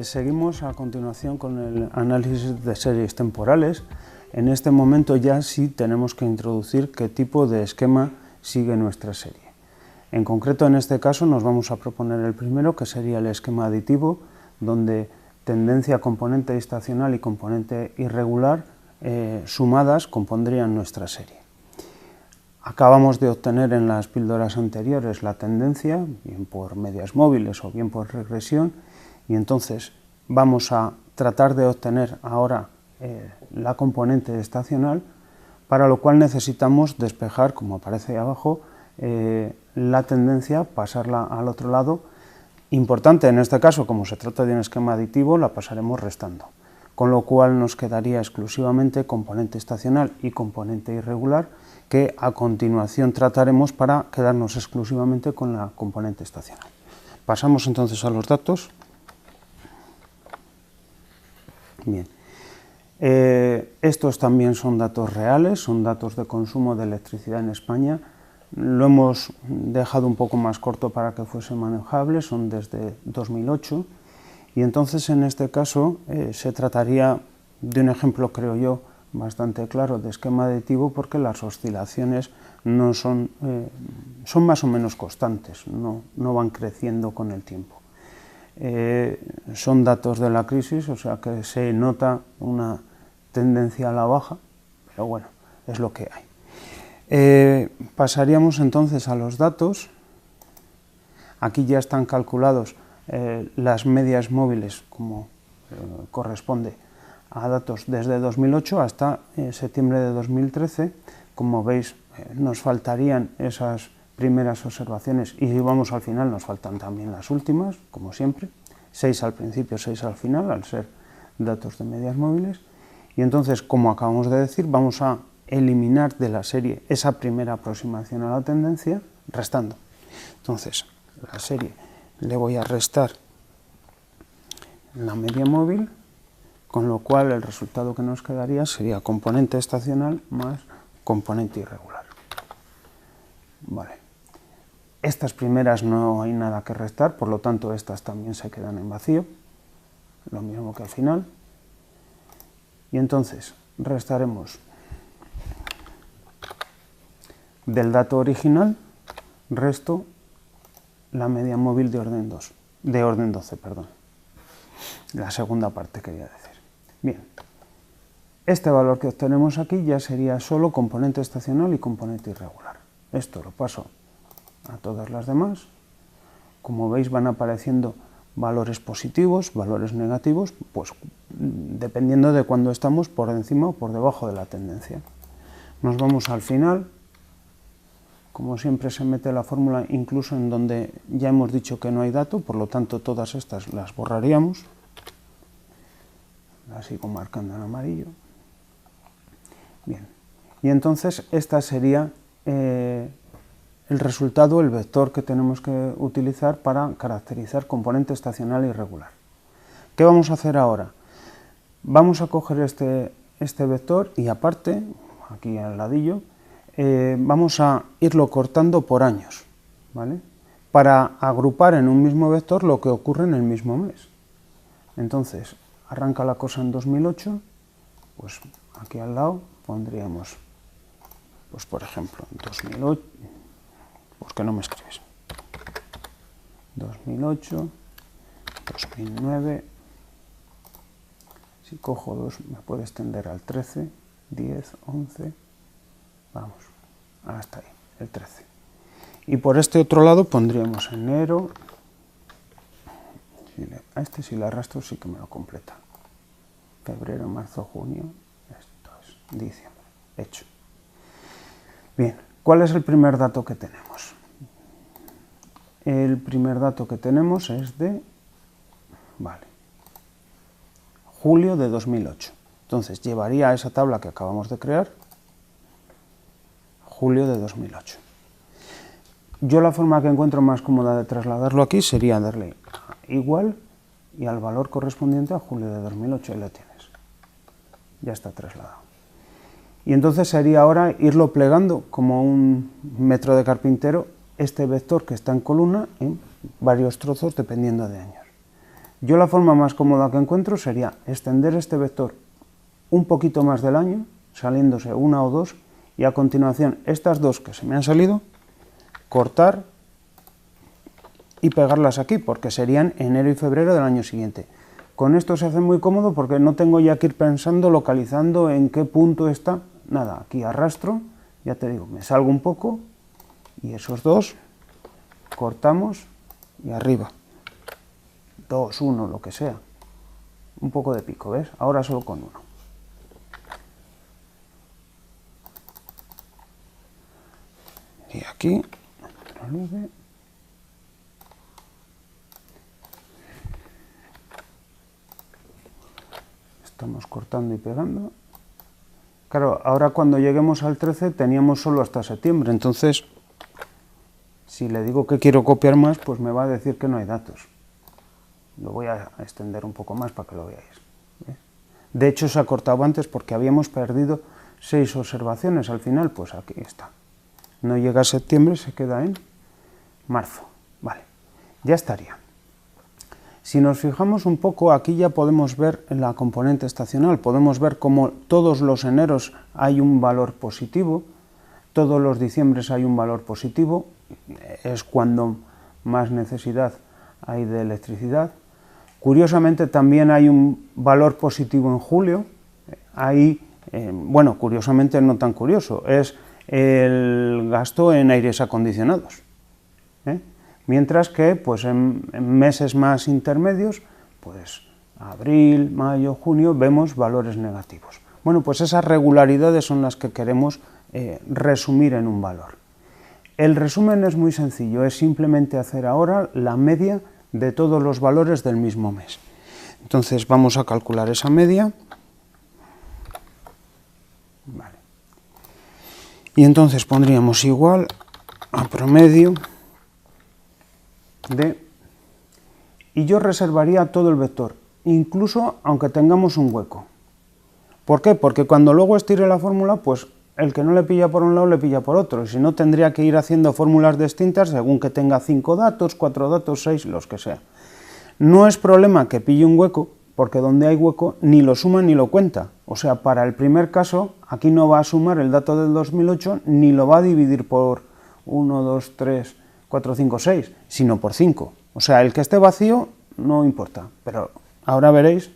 Seguimos a continuación con el análisis de series temporales. En este momento ya sí tenemos que introducir qué tipo de esquema sigue nuestra serie. En concreto, en este caso, nos vamos a proponer el primero, que sería el esquema aditivo, donde tendencia, componente estacional y componente irregular sumadas compondrían nuestra serie. Acabamos de obtener en las píldoras anteriores la tendencia, bien por medias móviles o bien por regresión, y entonces vamos a tratar de obtener ahora la componente estacional, para lo cual necesitamos despejar, como aparece ahí abajo, la tendencia, pasarla al otro lado. Importante en este caso, como se trata de un esquema aditivo, la pasaremos restando, con lo cual nos quedaría exclusivamente componente estacional y componente irregular, que a continuación trataremos para quedarnos exclusivamente con la componente estacional. Pasamos entonces a los datos. Bien. Estos también son datos reales, son datos de consumo de electricidad en España. Lo hemos dejado un poco más corto para que fuese manejable, son desde 2008, y entonces en este caso se trataría de un ejemplo, creo yo, bastante claro de esquema aditivo, porque las oscilaciones no son más o menos constantes, no van creciendo con el tiempo. Son datos de la crisis, o sea que se nota una tendencia a la baja, pero bueno, es lo que hay. Pasaríamos entonces a los datos. Aquí ya están calculados las medias móviles, como corresponde a datos desde 2008 hasta septiembre de 2013. Como veis, nos faltarían esas primeras observaciones, y si vamos al final nos faltan también las últimas, como siempre, 6 al principio, 6 al final, al ser datos de medias móviles. Y entonces, como acabamos de decir, vamos a eliminar de la serie esa primera aproximación a la tendencia, restando. Entonces, la serie le voy a restar la media móvil, con lo cual el resultado que nos quedaría sería componente estacional más componente irregular. Vale. Estas primeras no hay nada que restar, por lo tanto estas también se quedan en vacío, lo mismo que al final. Y entonces restaremos del dato original, resto la media móvil de orden 12, perdón. La segunda parte quería decir. Bien, este valor que obtenemos aquí ya sería solo componente estacional y componente irregular. Esto lo paso a todas las demás. Como veis, van apareciendo valores positivos, valores negativos, pues dependiendo de cuándo estamos por encima o por debajo de la tendencia. Nos vamos al final. Como siempre, se mete la fórmula incluso en donde ya hemos dicho que no hay dato, por lo tanto todas estas las borraríamos. Las sigo marcando en amarillo. Bien, y entonces esta sería el resultado, el vector que tenemos que utilizar para caracterizar componente estacional irregular. ¿Qué vamos a hacer ahora? Vamos a coger este vector y aparte, aquí al ladillo, vamos a irlo cortando por años, ¿vale? Para agrupar en un mismo vector lo que ocurre en el mismo mes. Entonces, arranca la cosa en 2008, pues aquí al lado pondríamos, pues por ejemplo, 2008, ¿por qué no me escribes? 2008, 2009, si cojo 2 me puede extender al 13, 10, 11, vamos, hasta ahí, el 13. Y por este otro lado pondríamos enero, a este si le arrastro sí que me lo completa. Febrero, marzo, junio, esto es diciembre, hecho. Bien, ¿cuál es el primer dato que tenemos? El primer dato que tenemos es de, julio de 2008. Entonces llevaría a esa tabla que acabamos de crear, julio de 2008. Yo la forma que encuentro más cómoda de trasladarlo aquí sería darle igual y al valor correspondiente a julio de 2008, y lo tienes. Ya está trasladado. Y entonces sería ahora irlo plegando como un metro de carpintero, este vector que está en columna, en varios trozos dependiendo de años. Yo la forma más cómoda que encuentro sería extender este vector un poquito más del año, saliéndose una o dos, y a continuación estas dos que se me han salido, cortar y pegarlas aquí, porque serían enero y febrero del año siguiente. Con esto se hace muy cómodo porque no tengo ya que ir pensando, localizando en qué punto está. Nada, aquí arrastro, ya te digo, me salgo un poco y esos dos cortamos y arriba. 2, 1, lo que sea. Un poco de pico, ¿ves? Ahora solo con uno. Y aquí, la nube. Estamos cortando y pegando. Claro, ahora cuando lleguemos al 13 teníamos solo hasta septiembre, entonces si le digo que quiero copiar más, pues me va a decir que no hay datos. Lo voy a extender un poco más para que lo veáis. ¿Ves? De hecho se ha cortado antes porque habíamos perdido 6 observaciones al final, pues aquí está. No llega a septiembre, se queda en marzo. Vale, ya estaría. Si nos fijamos un poco, aquí ya podemos ver la componente estacional, podemos ver cómo todos los eneros hay un valor positivo, todos los diciembres hay un valor positivo, es cuando más necesidad hay de electricidad. Curiosamente también hay un valor positivo en julio, bueno, curiosamente no tan curioso, es el gasto en aires acondicionados. Mientras que pues en meses más intermedios, pues abril, mayo, junio, vemos valores negativos. Bueno, pues esas regularidades son las que queremos resumir en un valor. El resumen es muy sencillo, es simplemente hacer ahora la media de todos los valores del mismo mes. Entonces vamos a calcular esa media. Vale. Y entonces pondríamos igual a promedio de... Y yo reservaría todo el vector, incluso aunque tengamos un hueco. ¿Por qué? Porque cuando luego estire la fórmula, pues el que no le pilla por un lado le pilla por otro, y si no tendría que ir haciendo fórmulas distintas según que tenga 5 datos, 4 datos, 6, los que sea. No es problema que pille un hueco, porque donde hay hueco ni lo suma ni lo cuenta. O sea, para el primer caso, aquí no va a sumar el dato del 2008, ni lo va a dividir por 1, 2, 3, 4, 5, 6, sino por 5. O sea, el que esté vacío no importa, pero ahora veréis,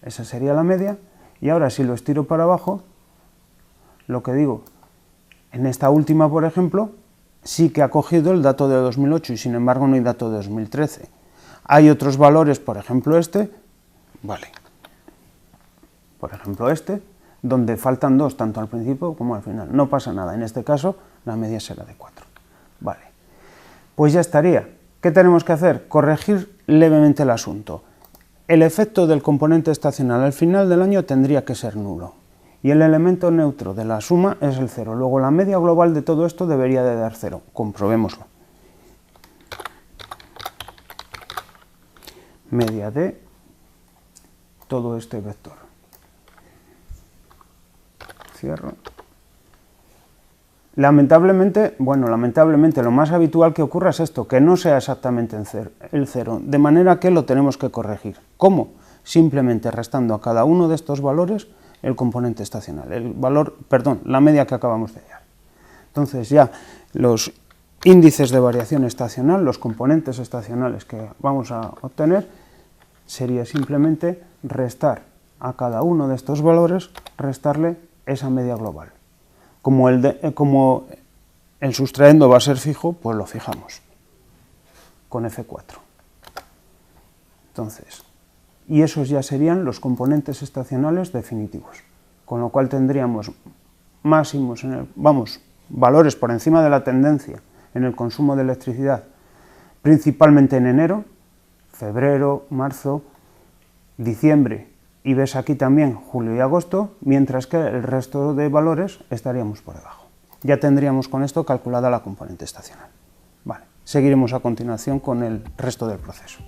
esa sería la media, y ahora si lo estiro para abajo, lo que digo, en esta última, por ejemplo, sí que ha cogido el dato de 2008 y sin embargo no hay dato de 2013. Hay otros valores, por ejemplo este, vale, por ejemplo este, donde faltan 2 tanto al principio como al final. No pasa nada, en este caso la media será de 4. Vale, pues ya estaría. ¿Qué tenemos que hacer? Corregir levemente el asunto. El efecto del componente estacional al final del año tendría que ser nulo. Y el elemento neutro de la suma es el 0. Luego la media global de todo esto debería de dar 0. Comprobémoslo. Media de todo este vector. Cierro. Lamentablemente, lo más habitual que ocurra es esto, que no sea exactamente el 0, de manera que lo tenemos que corregir. ¿Cómo? Simplemente restando a cada uno de estos valores el componente estacional, la media que acabamos de hallar. Entonces ya los índices de variación estacional, los componentes estacionales que vamos a obtener, sería simplemente restar a cada uno de estos valores, restarle esa media global. Como el sustraendo va a ser fijo, pues lo fijamos con F4. Entonces, y esos ya serían los componentes estacionales definitivos, con lo cual tendríamos máximos, valores por encima de la tendencia en el consumo de electricidad, principalmente en enero, febrero, marzo, diciembre, y ves aquí también julio y agosto, mientras que el resto de valores estaríamos por debajo. Ya tendríamos con esto calculada la componente estacional. Vale, seguiremos a continuación con el resto del proceso.